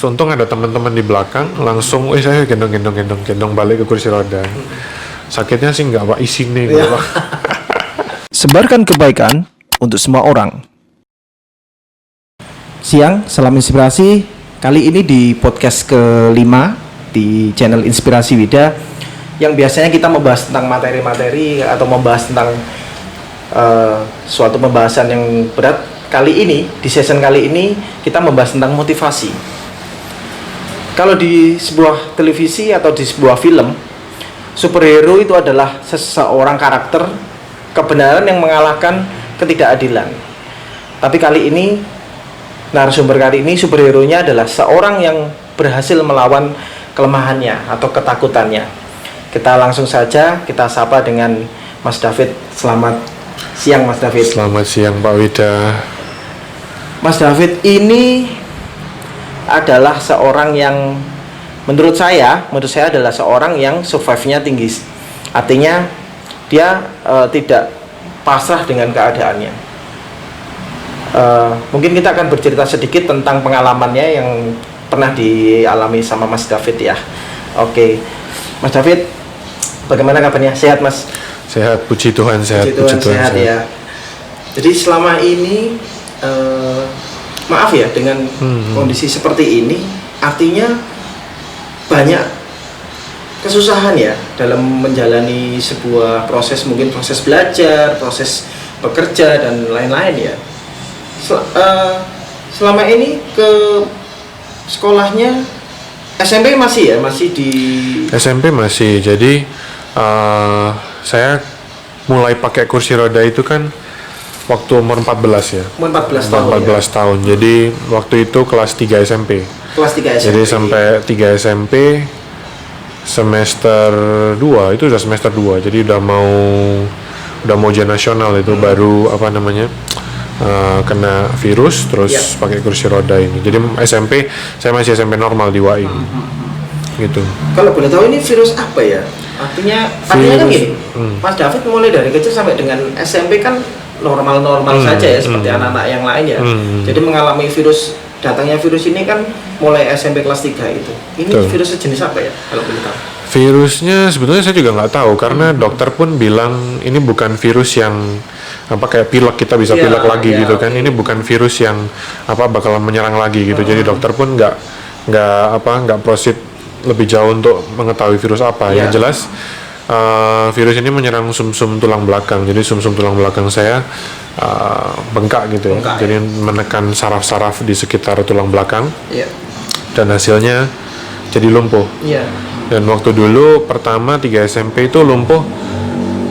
untung ada teman-teman di belakang, langsung saya gendong balik ke kursi roda. Sakitnya sih nggak Pak, isi nih Pak. Sebarkan kebaikan untuk semua orang. Siang, salam inspirasi. Kali ini di podcast kelima di channel Inspirasi Wida, yang biasanya kita membahas tentang materi-materi atau membahas tentang suatu pembahasan yang berat. Kali ini, di season kali ini kita membahas tentang motivasi. Kalau di sebuah televisi atau di sebuah film, superhero itu adalah seseorang karakter kebenaran yang mengalahkan ketidakadilan. Tapi kali ini, narasumber kali ini superhero-nya adalah seorang yang berhasil melawan kelemahannya atau ketakutannya. Kita langsung saja kita sapa dengan Mas David. Selamat siang Mas David. Selamat siang Pak Wida. Mas David ini adalah seorang yang menurut saya adalah seorang yang survive-nya tinggi. Artinya dia tidak pasrah dengan keadaannya. Mungkin kita akan bercerita sedikit tentang pengalamannya yang pernah dialami sama Mas David ya. Oke, Mas David, bagaimana kabarnya? Sehat Mas? Sehat, puji Tuhan sehat. Puji Tuhan sehat ya. Jadi selama ini maaf ya dengan kondisi seperti ini, artinya banyak kesusahan ya dalam menjalani sebuah proses, mungkin proses belajar, proses bekerja dan lain-lain ya. Selama ini ke sekolahnya SMP masih ya, masih di SMP masih. Jadi saya mulai pakai kursi roda itu kan waktu umur 14 ya. umur 14 tahun. 14 tahun. Jadi waktu itu kelas 3 SMP. Kelas 3 SMP. Jadi sampai 3 SMP semester 2 itu udah semester 2. Jadi udah mau ujian nasional itu baru kena virus terus pakai kursi roda ini. Jadi SMP saya masih SMP normal di WAI. Gitu. Kalau boleh tahu ini virus apa ya? Artinya kan gini, Mas David mulai dari kecil sampai dengan SMP kan normal-normal saja ya, seperti anak-anak yang lain ya. Jadi mengalami datangnya virus ini kan mulai SMP kelas 3 itu. Ini virus sejenis apa ya kalau boleh tahu? Virusnya sebetulnya saya juga nggak tahu karena dokter pun bilang ini bukan virus yang kayak pilek, kita bisa pilek lagi gitu kan. Ini bukan virus yang bakalan menyerang lagi gitu. Jadi dokter pun nggak proceed lebih jauh untuk mengetahui virus apa. Yang jelas virus ini menyerang sumsum tulang belakang. Jadi sumsum tulang belakang saya bengkak gitu ya. Jadi menekan saraf-saraf di sekitar tulang belakang. Dan hasilnya jadi lumpuh. Dan waktu dulu pertama 3 SMP itu lumpuh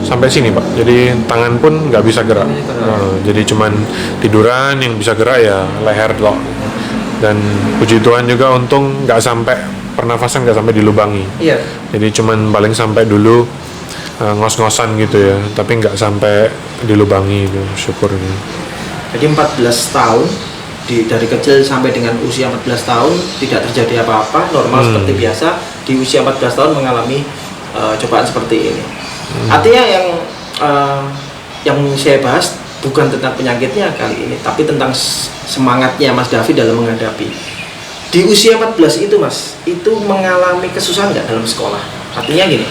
sampai sini Pak. Jadi tangan pun nggak bisa gerak. Jadi cuman tiduran yang bisa gerak ya leher loh. Dan puji Tuhan juga untung nggak sampai pernafasan nggak sampai dilubangi. Jadi cuman paling sampai dulu ngos-ngosan gitu ya. Tapi nggak sampai dilubangi itu, syukurnya. Jadi 14 tahun dari kecil sampai dengan usia 14 tahun tidak terjadi apa-apa, normal seperti biasa. Di usia 14 tahun mengalami cobaan seperti ini. Artinya yang saya bahas bukan tentang penyakitnya kali ini, tapi tentang semangatnya Mas David dalam menghadapi. Di usia 14 itu Mas, itu mengalami kesusahan nggak dalam sekolah? Artinya gini,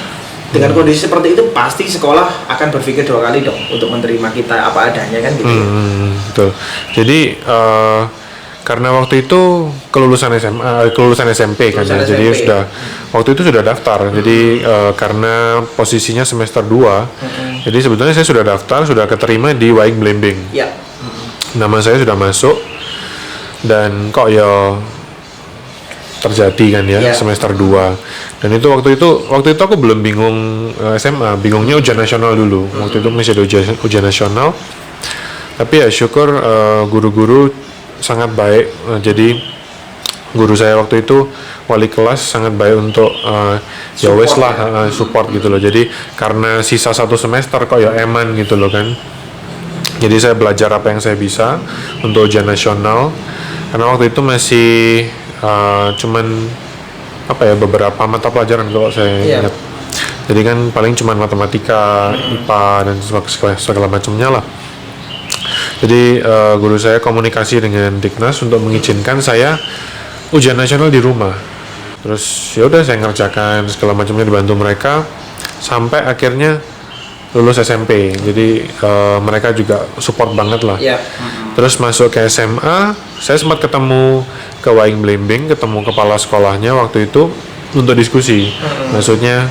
dengan kondisi seperti itu pasti sekolah akan berpikir 2 kali dong untuk menerima kita apa adanya kan gitu. Betul. Jadi karena waktu itu kelulusan SMP kan ya. Jadi sudah waktu itu sudah daftar. Jadi karena posisinya semester 2, jadi sebetulnya saya sudah daftar, sudah keterima di Waing Blimbing. Nama saya sudah masuk dan kok ya terjadi kan ya semester 2. Dan itu waktu itu aku belum bingung SMA, bingungnya ujian nasional dulu. Waktu itu masih ada ujian nasional. Tapi ya syukur guru-guru sangat baik. Jadi guru saya waktu itu wali kelas sangat baik untuk ya wes lah support gitu loh. Jadi karena sisa 1 semester kok ya eman gitu loh kan. Jadi saya belajar apa yang saya bisa untuk ujian nasional. Karena waktu itu masih cuman beberapa mata pelajaran kalau saya ingat. Jadi kan paling cuman matematika, IPA dan segala macamnya lah. Jadi guru saya komunikasi dengan Diknas untuk mengizinkan saya ujian nasional di rumah. Terus ya udah saya ngerjakan segala macamnya dibantu mereka sampai akhirnya lulus SMP. Jadi mereka juga support banget lah. Ya. Terus masuk ke SMA, saya sempat ketemu ke Waing Blimbing, ketemu kepala sekolahnya waktu itu untuk diskusi. Maksudnya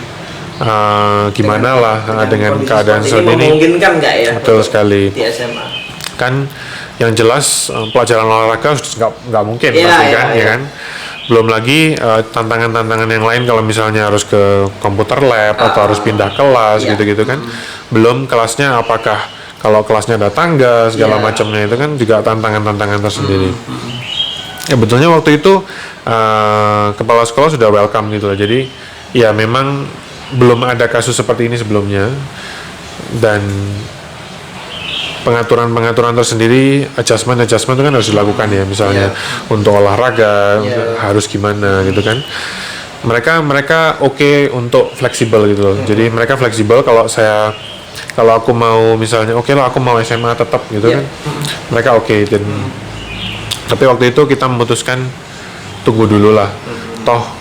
gimana dengan kondisi keadaan seperti saat ini. Memungkinkan nggak ya? Betul sekali. Di SMA. Kan yang jelas pelajaran olahraga nggak mungkin Iya, pasti iya, kan, iya. ya kan. Belum lagi tantangan-tantangan yang lain kalau misalnya harus ke komputer lab atau harus pindah kelas iya. gitu-gitu kan. Belum kelasnya apakah kalau kelasnya ada tangga segala Iya. macamnya itu kan juga tantangan-tantangan tersendiri. Ya betulnya waktu itu kepala sekolah sudah welcome gitu loh. Jadi ya memang belum ada kasus seperti ini sebelumnya dan pengaturan tersendiri, adjustment itu kan harus dilakukan ya, misalnya untuk olahraga harus gimana gitu kan. Mereka oke untuk fleksibel gitu loh. Jadi mereka fleksibel kalau aku mau misalnya oke lah aku mau SMA tetap gitu kan. Mereka oke. Dan tapi waktu itu kita memutuskan tunggu dulu lah. Toh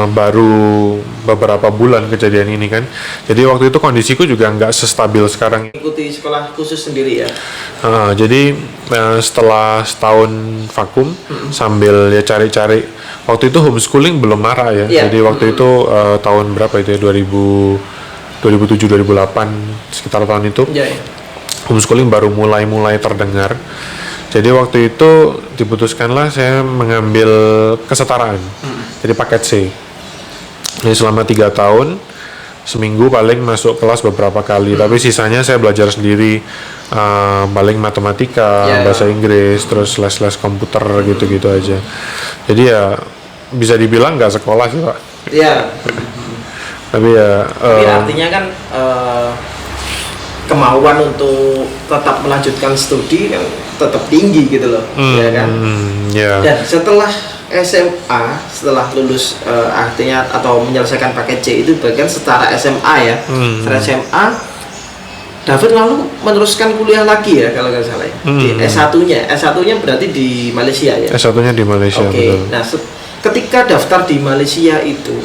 baru beberapa bulan kejadian ini kan. Jadi waktu itu kondisiku juga nggak sestabil sekarang. Ikuti sekolah khusus sendiri ya. Jadi setelah setahun vakum sambil ya cari-cari. Waktu itu homeschooling belum marak ya. Jadi waktu itu tahun berapa itu ya, 2007 2008 sekitar tahun itu. Homeschooling baru mulai terdengar. Jadi waktu itu diputuskanlah saya mengambil kesetaraan. Jadi paket C. Jadi selama 3 tahun, seminggu paling masuk kelas beberapa kali. Tapi sisanya saya belajar sendiri, paling matematika, bahasa Inggris, terus les-les komputer gitu-gitu aja. Jadi ya bisa dibilang nggak sekolah sih Pak. Iya. Tapi ya. Tapi artinya kan kemauan untuk tetap melanjutkan studi kan tetap tinggi gitu loh, ya kan? Dan setelah SMA, setelah lulus artinya atau menyelesaikan paket C itu bagian setara SMA ya. Setelah SMA, David lalu meneruskan kuliah lagi ya kalau nggak salah ya. Di S1-nya berarti di Malaysia ya. S1-nya di Malaysia. Betul. Nah, ketika daftar di Malaysia itu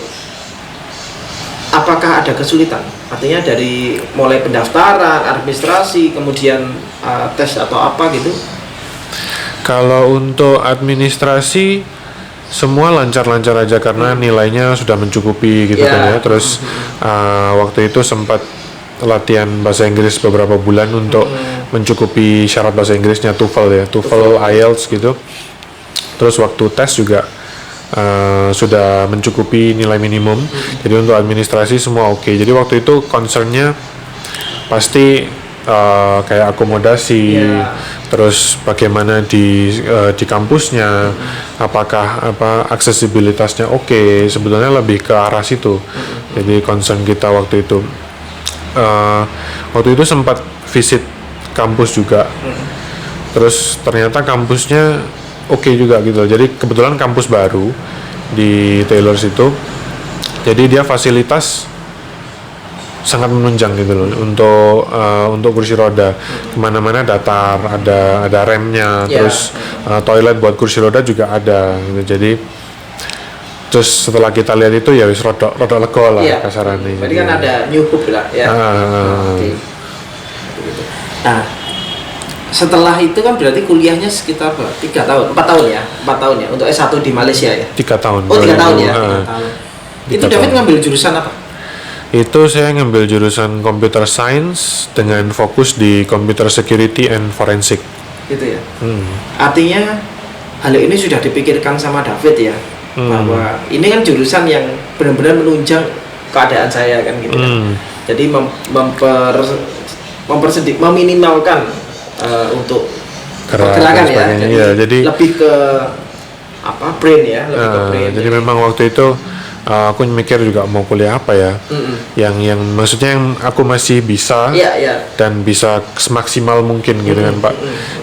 apakah ada kesulitan? Artinya dari mulai pendaftaran, administrasi, kemudian tes atau apa gitu? Kalau untuk administrasi semua lancar-lancar aja karena nilainya sudah mencukupi gitu kan ya. Terus waktu itu sempat latihan bahasa Inggris beberapa bulan untuk mencukupi syarat bahasa Inggrisnya TOEFL IELTS gitu. Terus waktu tes juga sudah mencukupi nilai minimum. Jadi untuk administrasi semua oke. Jadi waktu itu concernnya pasti kayak akomodasi, terus bagaimana di kampusnya, apakah aksesibilitasnya oke. Sebetulnya lebih ke arah situ. Jadi concern kita waktu itu. Waktu itu sempat visit kampus juga. Terus ternyata kampusnya oke juga gitu. Jadi kebetulan kampus baru di Taylor situ. Jadi dia fasilitas sangat menunjang gitu loh untuk kursi roda. Kemana-mana datar, ada remnya, terus toilet buat kursi roda juga ada gitu. Jadi terus setelah kita lihat itu ya wis roda lego lah kasarannya. Berarti kan ada new hub lah ya. Nah, setelah itu kan berarti kuliahnya sekitar 4 tahun ya untuk S1 di Malaysia ya. 3 tahun. Oh 3 tahun ya. 3 tahun. Itu David ngambil jurusan apa? Itu saya ngambil jurusan Computer Science dengan fokus di Computer Security and Forensic. Gitu ya. Artinya hal ini sudah dipikirkan sama David ya, bahwa ini kan jurusan yang benar-benar menunjang keadaan saya kan gitu kan. Jadi meminimalkan untuk pergerakan ya. Jadi lebih ke brain ya, lebih ke brain. Jadi memang waktu itu aku mikir juga mau kuliah apa ya, yang maksudnya yang aku masih bisa dan bisa semaksimal mungkin gitu kan Pak.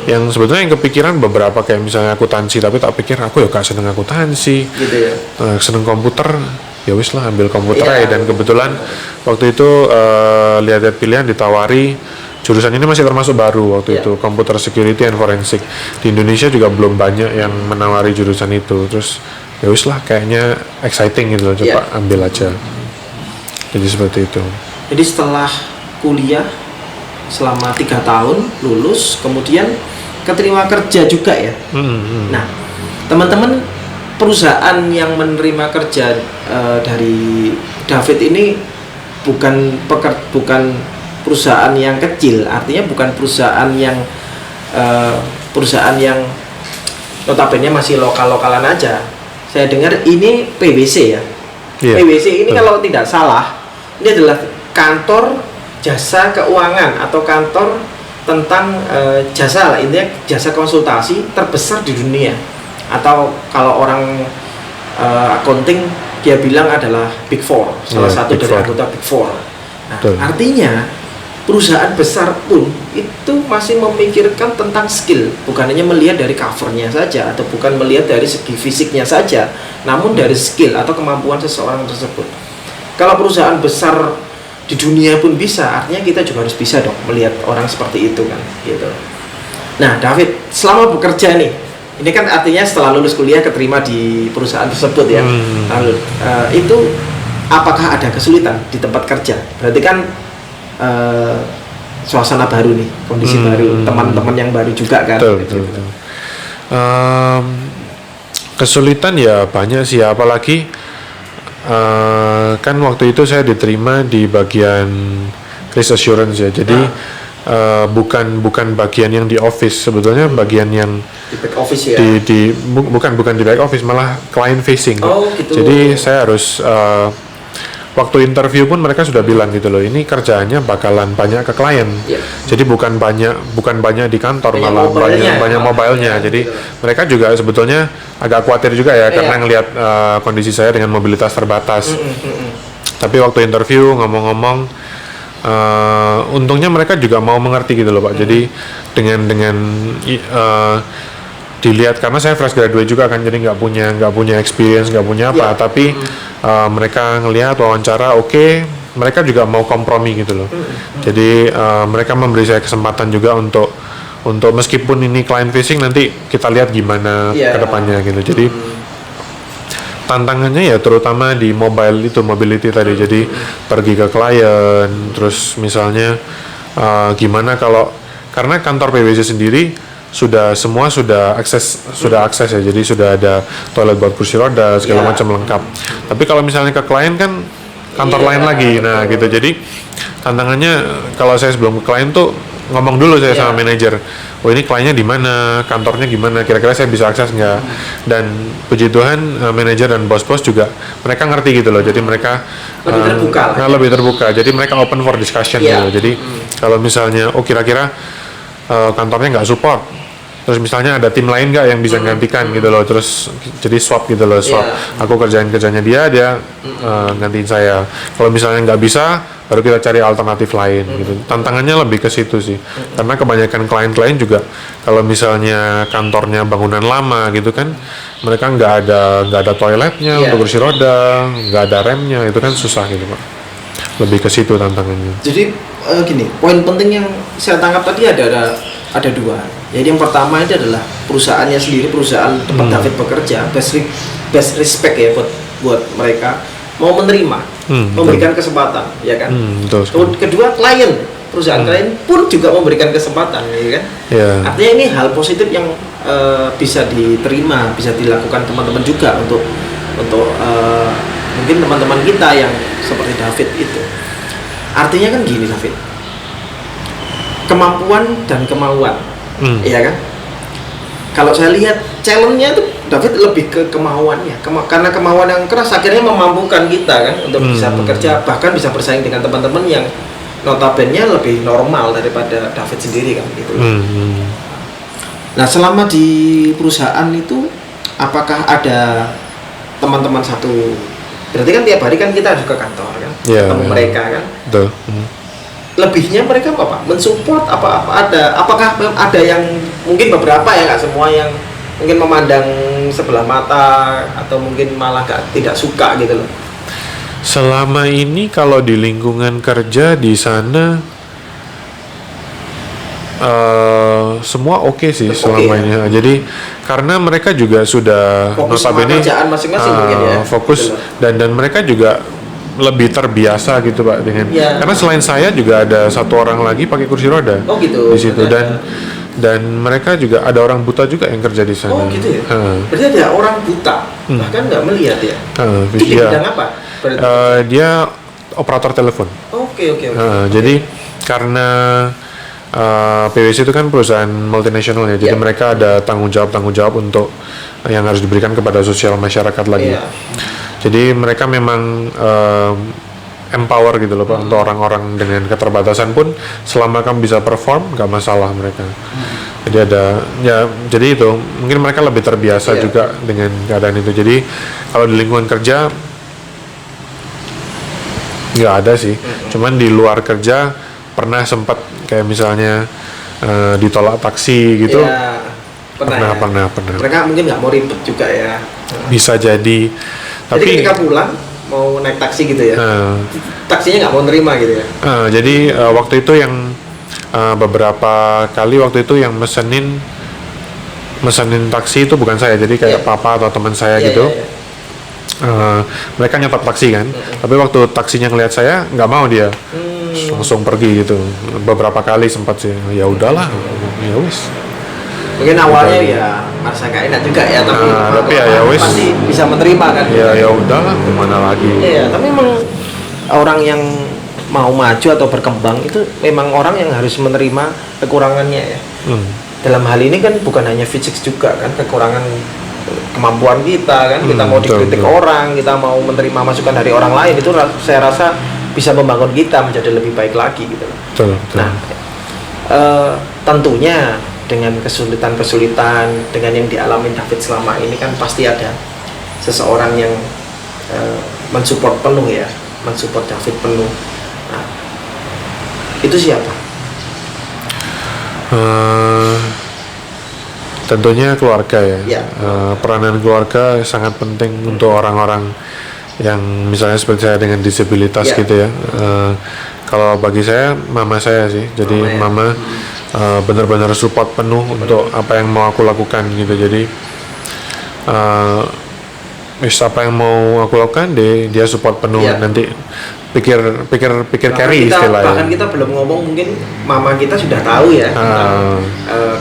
Yang sebetulnya yang kepikiran beberapa kayak misalnya akuntansi, tapi tak pikir aku ya gak seneng akuntansi, gitu ya. Seneng komputer, ya wis lah ambil komputer aja. Dan kebetulan waktu itu lihat pilihan ditawari jurusan ini masih termasuk baru waktu itu, computer security and forensic. Di Indonesia juga belum banyak yang menawari jurusan itu. Terus ya wis lah, kayaknya exciting gitu loh, coba ambil aja. Jadi seperti itu. Jadi setelah kuliah selama 3 tahun lulus, kemudian keterima kerja juga ya. Nah, teman-teman, perusahaan yang menerima kerja dari David ini bukan perusahaan yang kecil, artinya bukan perusahaan yang notabene masih lokal-lokalan aja. Saya dengar ini PwC ya. PwC ini kalau tidak salah, ini adalah kantor jasa keuangan atau kantor tentang jasa lah, intinya jasa konsultasi terbesar di dunia. Atau kalau orang accounting dia bilang adalah Big Four, salah satu dari anggota Big Four. Nah, artinya perusahaan besar pun itu masih memikirkan tentang skill, bukan hanya melihat dari covernya saja atau bukan melihat dari segi fisiknya saja, namun dari skill atau kemampuan seseorang tersebut. Kalau perusahaan besar di dunia pun bisa, artinya kita juga harus bisa dong melihat orang seperti itu kan, gitu. Nah, David, selama bekerja nih, ini kan artinya setelah lulus kuliah keterima di perusahaan tersebut ya. Lalu itu apakah ada kesulitan di tempat kerja? Berarti kan suasana baru nih, kondisi baru, teman-teman yang baru juga kan. Betul. Kesulitan ya banyak sih, apalagi kan waktu itu saya diterima di bagian risk assurance ya. Jadi bukan bagian yang di office, sebetulnya bagian yang di back office ya. Bukan di back office, malah client facing. Gitu. Jadi saya harus waktu interview pun mereka sudah bilang gitu loh, ini kerjaannya bakalan banyak ke klien. Jadi bukan banyak di kantor, malah banyak mobilenya. Jadi mereka juga sebetulnya agak khawatir juga ya, karena ngelihat kondisi saya dengan mobilitas terbatas. Tapi waktu interview ngomong-ngomong, untungnya mereka juga mau mengerti gitu loh Pak. Jadi dengan dilihat, karena saya fresh graduate juga kan, jadi nggak punya experience, nggak punya apa, tapi mereka ngelihat wawancara, oke, mereka juga mau kompromi gitu loh. Jadi mereka memberi saya kesempatan juga untuk meskipun ini client facing, nanti kita lihat gimana ke depannya gitu. Jadi tantangannya ya terutama di mobility tadi. Jadi pergi ke klien, terus misalnya gimana karena kantor PwC sendiri sudah akses ya, jadi sudah ada toilet buat kursi roda segala macam lengkap. Tapi kalau misalnya ke klien kan kantor lain lagi, nah gitu. Jadi tantangannya kalau saya sebelum ke klien tuh ngomong dulu saya sama manajer, oh ini kliennya di mana, kantornya gimana, kira-kira saya bisa akses nggak. Dan puji Tuhan manajer dan bos-bos juga mereka ngerti gitu loh, jadi mereka lebih terbuka, jadi mereka open for discussion gitu. Jadi kalau misalnya kira-kira kantornya nggak support, terus misalnya ada tim lain nggak yang bisa gantikan gitu loh, terus jadi swap gitu loh, aku kerjanya dia gantiin saya. Kalau misalnya nggak bisa, baru kita cari alternatif lain gitu. Tantangannya lebih ke situ sih, karena kebanyakan klien-klien juga kalau misalnya kantornya bangunan lama gitu kan, mereka nggak ada toiletnya untuk kursi roda, nggak ada remnya, itu kan susah gitu Pak. Lebih ke situ tantangannya. Jadi gini, poin penting yang saya tangkap tadi ada dua. Jadi yang pertama itu adalah perusahaannya sendiri, perusahaan tempat David bekerja, best respect ya buat mereka mau menerima, memberikan kesempatan, ya kan. Kedua, perusahaan klien pun juga memberikan kesempatan, ya kan. Artinya ini hal positif yang bisa diterima, bisa dilakukan teman-teman juga untuk mungkin teman-teman kita yang seperti David itu. Artinya kan gini David, kemampuan dan kemauan. Iya kan? Kalau saya lihat challenge-nya itu David lebih ke kemauannya, karena kemauan yang keras akhirnya memampukan kita kan untuk bisa bekerja, bahkan bisa bersaing dengan teman-teman yang notabene lebih normal daripada David sendiri kan gitu. Nah, selama di perusahaan itu apakah ada teman-teman satu, berarti kan tiap hari kan kita harus ke kantor kan, ketemu mereka kan. Lebihnya mereka apa? Mensupport apakah ada yang mungkin beberapa ya, nggak semua yang mungkin memandang sebelah mata atau mungkin malah tidak suka gitu loh. Selama ini kalau di lingkungan kerja di sana Semua oke sih Oke, selama ya? ini. Jadi karena mereka juga sudah Fokus sama notabene kerjaan masing-masing mungkin ya, fokus gitu loh. dan mereka juga lebih terbiasa gitu Pak dengan Ya. karena selain saya juga ada satu orang lagi pakai kursi roda Oh gitu. di situ Berarti dan mereka juga ada orang buta juga yang kerja di sana. Oh gitu ya. Heeh. Berarti ada orang buta, bahkan nggak melihat ya. Itu di Iya. bidang apa? Berarti. Dia operator telepon. Oke. Jadi karena PwC itu kan perusahaan multinasional ya, jadi Iya. mereka ada tanggung jawab untuk yang harus diberikan kepada sosial masyarakat lagi. Iya. Jadi mereka memang empower gitu loh Pak untuk orang-orang dengan keterbatasan pun selama kamu bisa perform nggak masalah mereka. Jadi jadi itu mungkin mereka lebih terbiasa Iya. juga dengan keadaan itu. Jadi kalau di lingkungan kerja nggak ada sih, cuman di luar kerja pernah sempat kayak misalnya ditolak taksi gitu. Iya. Pernah. Mereka mungkin nggak mau ribet juga ya. Bisa jadi. Jadi Tapi ketika pulang mau naik taksi gitu ya, taksinya nggak mau nerima gitu ya. jadi waktu itu yang beberapa kali waktu itu yang mesenin taksi itu bukan saya, jadi kayak Iya. papa atau teman saya Iya, gitu. iya. Mereka nyetop taksi kan, tapi waktu taksinya ngelihat saya nggak mau dia, langsung pergi gitu. Beberapa kali sempat sih, ya udahlah, ya wis. Mungkin awalnya ya merasa nggak enak juga ya, tapi Tapi ya wis. pasti bisa menerima kan. Ya udahlah, gimana lagi. Iya, tapi memang orang yang mau maju atau berkembang itu memang orang yang harus menerima kekurangannya ya. Dalam hal ini kan bukan hanya fisik juga kan, kekurangan kemampuan kita kan, kita mau betul, dikritik betul. orang, kita mau menerima masukan dari orang lain, itu saya rasa bisa membangun kita menjadi lebih baik lagi gitu loh. Betul. Nah, tentunya dengan kesulitan-kesulitan dengan yang dialami David selama ini kan pasti ada seseorang yang mensupport penuh ya, mensupport David penuh. Nah, itu siapa? Tentunya keluarga ya. Ya. Peranan keluarga sangat penting untuk orang-orang yang misalnya seperti saya dengan disabilitas Ya. gitu ya. Kalau bagi saya, mama saya sih. Jadi Mama ya. mama benar-benar support penuh untuk apa yang mau aku lakukan gitu. Jadi apa yang mau aku lakukan dia support penuh. Ya. Nanti pikir carry Bahkan istilahnya. kita belum ngomong, mungkin mama kita sudah tahu ya tentang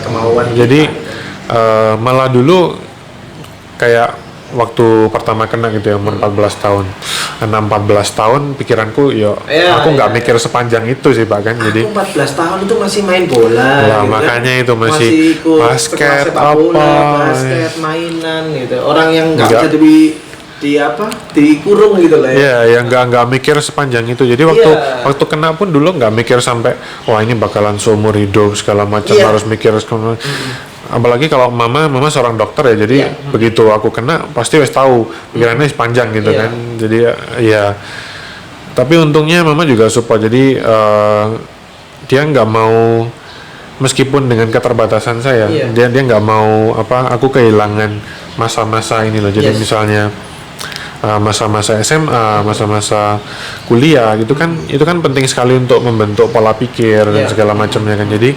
kemauan Jadi kita. malah dulu kayak waktu pertama kena gitu ya umur 14 tahun 14 tahun pikiranku aku nggak mikir sepanjang itu sih Pak kan. Jadi Aku 14 tahun itu masih main bola lah, gitu kan. makanya itu masih ikut basket, sepak bola, apa. basket, mainan gitu. Orang yang nggak Nggak. bisa dikurung gitu lah ya. ya nggak mikir sepanjang itu. Jadi waktu Iya. waktu kena pun dulu nggak mikir sampai wah ini bakalan seumur hidup segala macam, Iya. harus mikir segala. Apalagi kalau mama seorang dokter ya, jadi Iya. begitu aku kena pasti wes tahu pikirannya sepanjang gitu Iya. kan. Jadi ya tapi untungnya mama juga support. Jadi dia nggak mau, meskipun dengan keterbatasan saya, Iya. dia nggak mau aku kehilangan masa-masa ini loh. Jadi Yes. misalnya masa-masa SMA, masa-masa kuliah gitu kan, itu kan penting sekali untuk membentuk pola pikir dan Iya. segala macamnya kan. Jadi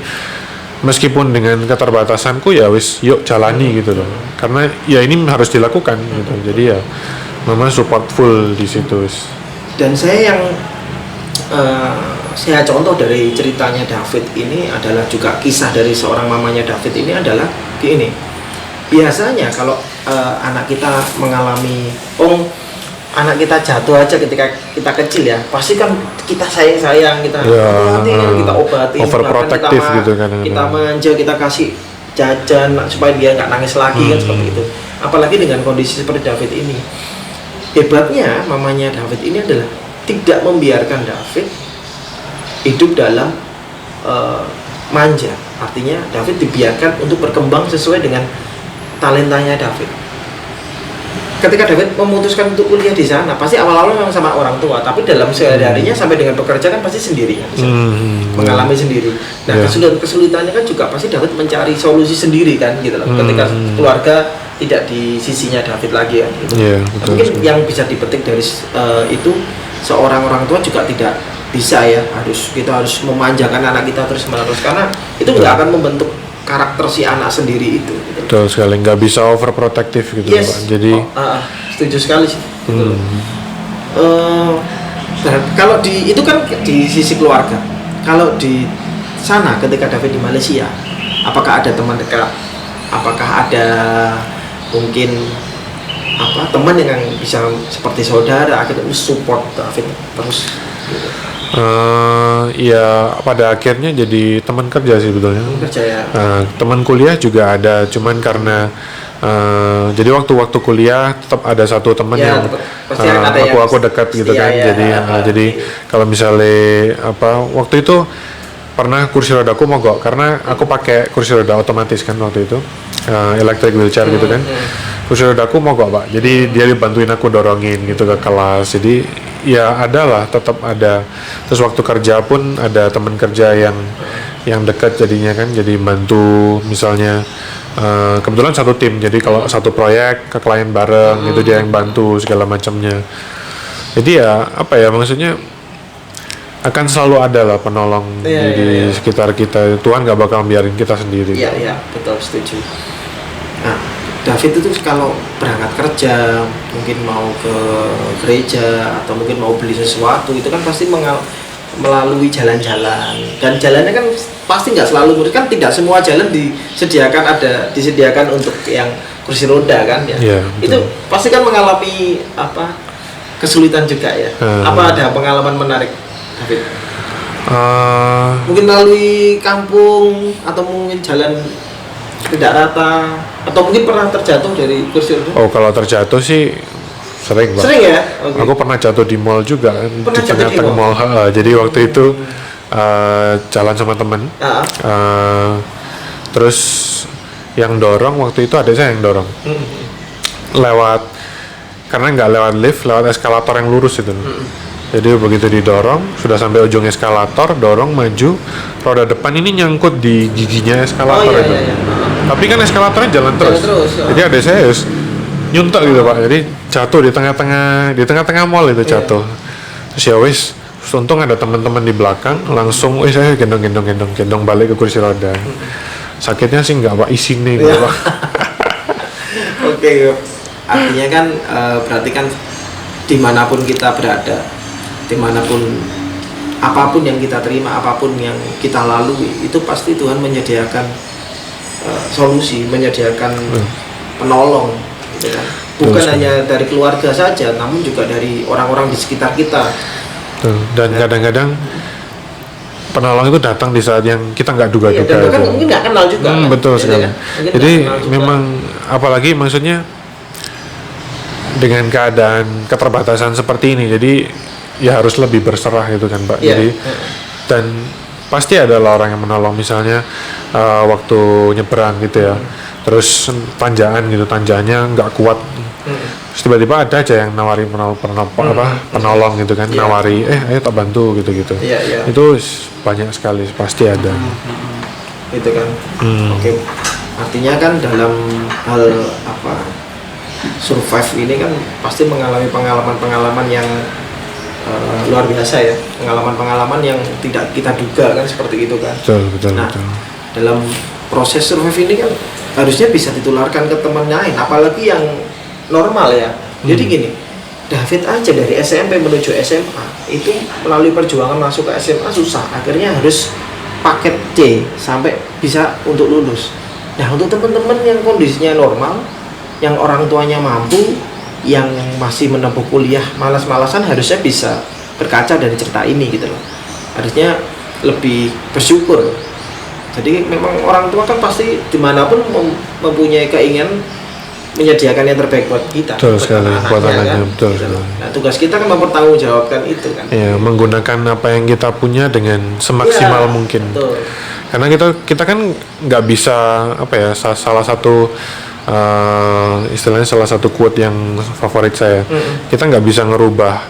meskipun dengan keterbatasanku ya wis yuk jalani gitu loh, karena ya ini harus dilakukan gitu. Jadi ya mama support full di situ. Dan saya yang saya contoh dari ceritanya David ini adalah juga kisah dari seorang mamanya David ini adalah gini. Biasanya kalau anak kita mengalami anak kita jatuh aja ketika kita kecil ya, pasti kan kita sayang kita hati-hati, kita obati, overprotective gitu kan, kita manja, kita kasih jajan supaya dia nggak nangis lagi kan, seperti itu. Apalagi dengan kondisi seperti David ini, hebatnya mamanya David ini adalah tidak membiarkan David hidup dalam manja. Artinya David dibiarkan untuk berkembang sesuai dengan talentanya David. Ketika David memutuskan untuk kuliah di sana, pasti awal-awal memang sama orang tua, tapi dalam sehari-harinya sampai dengan bekerja kan pasti sendiri kan, mengalami sendiri. Nah, kesulitannya kan juga pasti David mencari solusi sendiri kan, gitu loh. Ketika keluarga tidak di sisinya David lagi kan, gitu. Betul, Mungkin yang bisa dipetik dari itu, seorang orang tua juga tidak bisa ya, kita harus memanjakan anak kita terus menerus, karena itu nggak akan membentuk karakter si anak sendiri itu gitu. Betul sekali, nggak bisa overprotective gitu Yes. Pak. Jadi Setuju sekali sih gitu. Kalau di itu kan di sisi keluarga. Kalau di sana ketika David di Malaysia, apakah ada teman dekat? Apakah ada mungkin teman yang bisa seperti saudara akhirnya support David terus gitu. Ya pada akhirnya jadi teman kerja sih sebetulnya. Teman kerja ya. Teman kuliah juga ada, cuman karena jadi waktu kuliah tetap ada satu teman Ya, yang pasti ada yang aku dekat gitu setia kan. ya. Jadi kalau misalnya waktu itu pernah kursi rodaku mogok karena aku pakai kursi roda otomatis kan waktu itu, electric wheelchair gitu kan. Kursi rodaku mogok Pak, jadi dia dibantuin aku dorongin gitu ke kelas. Jadi ya tetap ada. Terus waktu kerja pun ada teman kerja yang dekat jadinya kan, jadi bantu misalnya. Kebetulan satu tim, jadi kalau satu proyek ke klien bareng itu dia yang bantu segala macamnya. Jadi ya maksudnya akan selalu ada lah penolong di sekitar kita. Tuhan nggak bakal biarin kita sendiri. Iya betul, setuju. Nah, David itu kalau berangkat kerja, mungkin mau ke gereja atau mungkin mau beli sesuatu, itu kan pasti melalui jalan-jalan, dan jalannya kan pasti nggak selalu mudah, kan tidak semua jalan disediakan untuk yang kursi roda kan ya. Itu pasti kan mengalami kesulitan juga ya. Apa ada pengalaman menarik David? Mungkin melalui kampung atau mungkin jalan tidak rata, atau mungkin pernah terjatuh dari kursi roda? Oh, kalau terjatuh sih sering Pak. Sering ya? Okay. Aku pernah jatuh di mall juga, Pernah di tengah-tengah mall. Jadi waktu itu jalan sama temen, terus yang dorong waktu itu ada saya yang dorong karena nggak lewat lift, lewat eskalator yang lurus itu. Jadi begitu didorong, sudah sampai ujung eskalator, dorong maju, roda depan ini nyangkut di giginya eskalator itu. Tapi kan eskalatornya jalan terus. Jadi ada saya nyuntek gitu Pak, jadi jatuh di tengah-tengah mall itu jatuh. Terus ya wis, untung ada teman-teman di belakang, langsung saya gendong balik ke kursi roda. Sakitnya sih nggak Pak, isi nih Pak. Oke, artinya kan berarti kan dimanapun kita berada, dimanapun apapun yang kita terima, apapun yang kita lalui, itu pasti Tuhan menyediakan solusi, menyediakan penolong. Gitu kan. Bukan hanya dari keluarga saja, namun juga dari orang-orang di sekitar kita. Dan kadang-kadang penolong itu datang di saat yang kita nggak duga-duga. Dan bahkan mungkin nggak kenal juga. Kan? Betul sekali. Kan? Jadi memang apalagi maksudnya dengan keadaan keterbatasan seperti ini, jadi ya harus lebih berserah gitu kan Pak. Jadi dan pasti adalah orang yang menolong, misalnya waktu nyebrang gitu ya. Terus tanjaannya nggak kuat, terus tiba-tiba ada aja yang nawari penolong gitu kan, nawari ayo tak bantu gitu. Itu banyak sekali, pasti ada. Itu kan. Oke. Artinya kan dalam hal survive ini kan pasti mengalami pengalaman-pengalaman yang luar biasa ya, pengalaman-pengalaman yang tidak kita duga kan, seperti itu kan. Betul. Dalam proses survive ini kan harusnya bisa ditularkan ke teman lain, apalagi yang normal ya. Jadi gini, David aja dari SMP menuju SMA itu melalui perjuangan masuk ke SMA susah, akhirnya harus paket C sampai bisa untuk lulus. Nah, untuk teman-teman yang kondisinya normal, yang orang tuanya mampu, yang masih menempuh kuliah malas-malasan, harusnya bisa berkaca dari cerita ini gitu loh. Harusnya lebih bersyukur. Jadi memang orang tua kan pasti dimanapun mempunyai keinginan menyediakan yang terbaik buat kita. Betul sekali, buat anaknya, betul gitu. sekali. Nah, tugas kita kan mempertanggungjawabkan itu kan. Ya, menggunakan apa yang kita punya dengan semaksimal mungkin. Betul. Karena kita kan nggak bisa salah satu istilahnya salah satu quote yang favorit saya. Kita nggak bisa ngerubah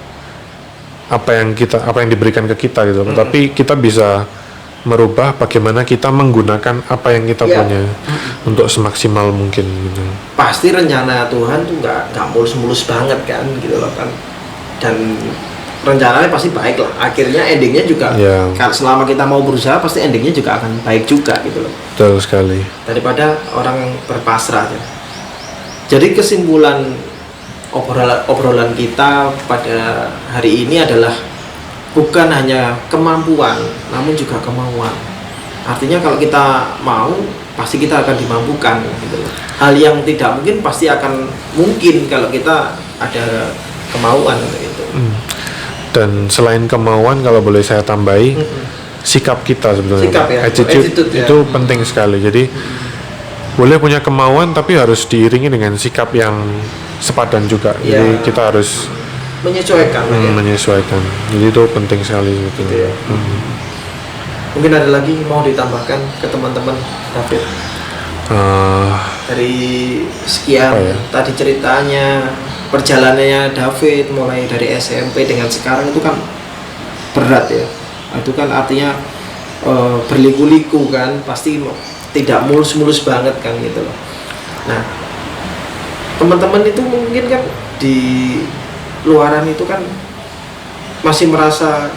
apa yang diberikan ke kita gitu. Tapi kita bisa merubah bagaimana kita menggunakan apa yang kita punya untuk semaksimal mungkin gitu. Pasti rencana Tuhan tuh nggak mulus-mulus banget kan gitu loh kan. Dan rencananya pasti baik lah. Akhirnya endingnya juga Ya. selama kita mau berusaha pasti endingnya juga akan baik juga gitu loh. Betul sekali. Daripada orang berpasrah aja. Jadi kesimpulan obrolan kita pada hari ini adalah bukan hanya kemampuan, namun juga kemauan. Artinya kalau kita mau, pasti kita akan dimampukan gitu loh. Hal yang tidak mungkin pasti akan mungkin kalau kita ada kemauan gitu. Dan selain kemauan, kalau boleh saya tambahi, sikap kita sebetulnya. Sikap ya, attitude ya. itu penting sekali. Jadi boleh punya kemauan, tapi harus diiringi dengan sikap yang sepadan juga. Ya. Jadi kita harus Menyesuaikan lah ya. menyesuaikan. Jadi itu penting sekali gitu. Gitu ya. Mungkin ada lagi mau ditambahkan ke teman-teman David dari sekian Apa ya? tadi ceritanya perjalanannya David mulai dari SMP dengan sekarang itu kan berat ya. Itu kan artinya berliku-liku kan, pasti tidak mulus-mulus banget kan gitu loh. Nah, teman-teman itu mungkin kan di luaran itu kan masih merasa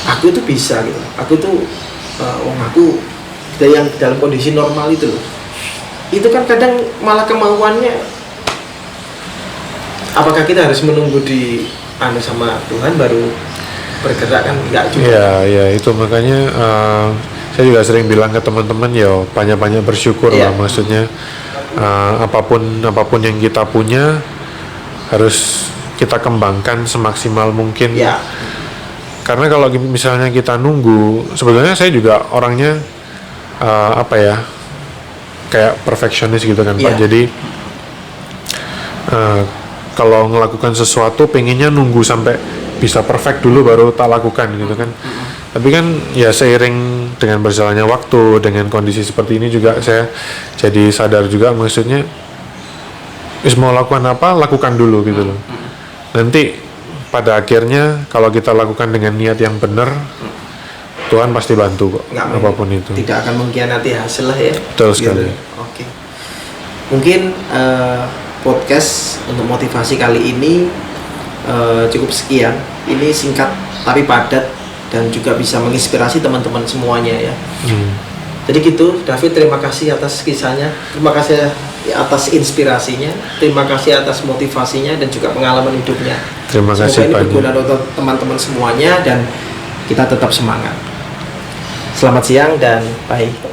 aku itu bisa gitu, aku tuh aku yang dalam kondisi normal itu loh. Itu kan kadang malah kemauannya, apakah kita harus menunggu di sama Tuhan baru bergerak kan? Enggak juga. Ya itu makanya saya juga sering bilang ke teman-teman ya banyak-banyak bersyukur Iya. lah, maksudnya apapun yang kita punya harus kita kembangkan semaksimal mungkin. Ya, Karena kalau misalnya kita nunggu, sebetulnya saya juga orangnya kayak perfeksionis gitu kan Pak. Iya. Jadi kalau melakukan sesuatu pengennya nunggu sampai bisa perfect dulu baru tak lakukan gitu kan. Tapi kan ya seiring dengan berjalannya waktu, dengan kondisi seperti ini juga saya jadi sadar juga, maksudnya mau lakukan apa, lakukan dulu gitu loh. Nanti pada akhirnya kalau kita lakukan dengan niat yang benar, Tuhan pasti bantu kok, nggak apapun itu. tidak akan mengkhianati hasil lah ya. Betul sekali. Oke. Mungkin podcast untuk motivasi kali ini cukup sekian. Ini singkat tapi padat dan juga bisa menginspirasi teman-teman semuanya ya. Jadi gitu, David, terima kasih atas kisahnya, terima kasih atas inspirasinya, terima kasih atas motivasinya dan juga pengalaman hidupnya. Terima Semoga kasih ini banyak. berguna untuk teman-teman semuanya dan kita tetap semangat. Selamat siang dan bye.